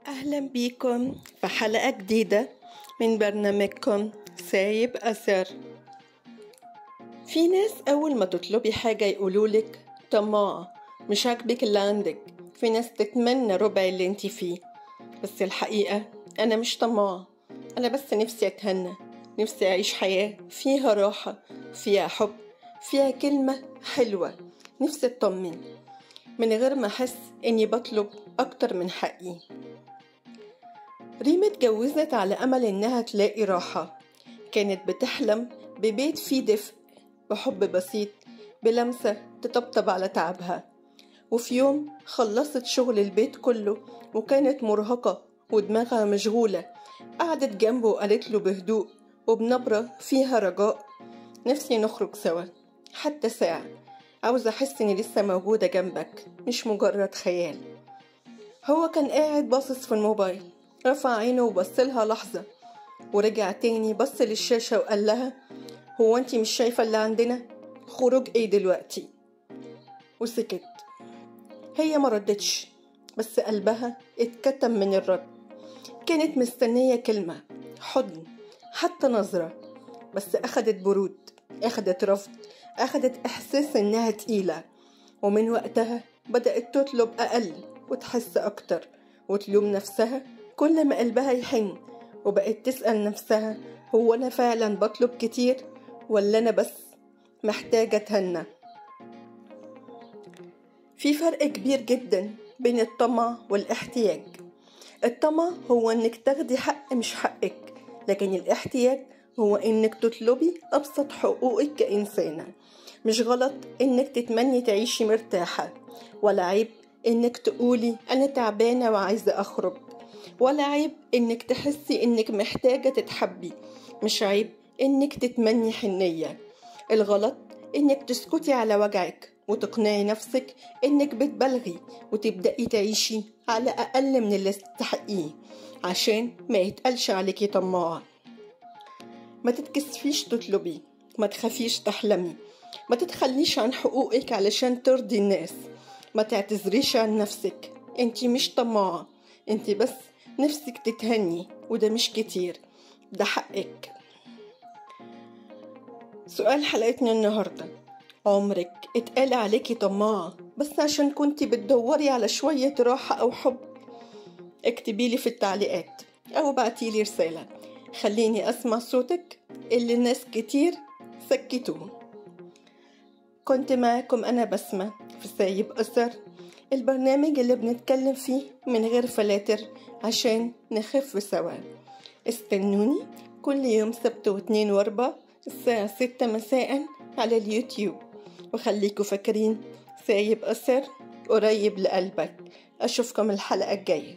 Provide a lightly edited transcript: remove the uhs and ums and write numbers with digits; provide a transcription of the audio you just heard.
أهلا بيكم في حلقة جديدة من برنامجكم سايب أثر. في ناس أول ما تطلبي حاجة يقولولك طماعة، مش عاجبك اللي عندك. في ناس تتمنى ربع اللي انتي فيه، بس الحقيقة أنا مش طماعة. أنا بس نفسي أتهنى، نفسي أعيش حياة فيها راحة، فيها حب، فيها كلمة حلوة. نفسي أطمن من غير ما أحس إني بطلب أكتر من حقي. ريم اتجوزت على أمل إنها تلاقي راحة. كانت بتحلم ببيت فيه دفء، بحب بسيط، بلمسة تطبطب على تعبها. وفي يوم خلصت شغل البيت كله وكانت مرهقة ودماغها مشغولة. قعدت جنبه وقالت له بهدوء وبنبرة فيها رجاء: نفسي نخرج سوا حتى ساعة، عاوزة أحس إني لسه موجودة جنبك، مش مجرد خيال. هو كان قاعد باصص في الموبايل، رفع عينه وبصلها لحظة ورجع تاني بص للشاشة وقال لها: هو انتي مش شايفة اللي عندنا؟ خروج ايه دلوقتي؟ وسكت. هي مردتش، بس قلبها اتكتم من الرد. كانت مستنية كلمة، حضن، حتى نظرة، بس أخدت برود، أخدت رفض، أخدت إحساس إنها تقيلة. ومن وقتها بدأت تطلب أقل وتحس أكتر، وتلوم نفسها كل ما قلبها يحن. وبقت تسأل نفسها: هو أنا فعلا بطلب كتير ولا أنا بس محتاجة أتهنى؟ في فرق كبير جدا بين الطمع والاحتياج. الطمع هو إنك تاخدي حق مش حقك، لكن الاحتياج هو إنك تطلبي أبسط حقوقك كإنسانة. مش غلط إنك تتمني تعيشي مرتاحة، ولا عيب إنك تقولي أنا تعبانة وعايزة أخرج، ولا عيب إنك تحسي إنك محتاجة تتحبي. مش عيب إنك تتمني حنية. الغلط إنك تسكتي على وجعك وتقنعي نفسك إنك بتبالغي وتبدأي تعيشي على أقل من اللي تستحقيه عشان ما يتقالش عليكي طماعة. ما تتكسفيش تطلبي، ما تخافيش تحلمي، ما تتخليش عن حقوقك علشان ترضي الناس. ما تعتذريش عن نفسك، انتي مش طماعة، انتي بس نفسك تتهني، وده مش كتير، ده حقك. سؤال حلقتنا النهاردة: عمرك اتقال عليكي طماعة بس عشان كنتي بتدوري على شوية راحة أو حب؟ اكتبيلي في التعليقات أو بعتيلي رسالة، خليني أسمع صوتك اللي ناس كتير سكتوه. كنت معاكم أنا بسمة في سايب أثر، البرنامج اللي بنتكلم فيه من غير فلاتر عشان نخف سوا. استنوني كل يوم سبت واثنين واربع الساعة 6 مساء على اليوتيوب، وخليكوا فاكرين سايب أثر قريب لقلبك. أشوفكم الحلقة الجاية.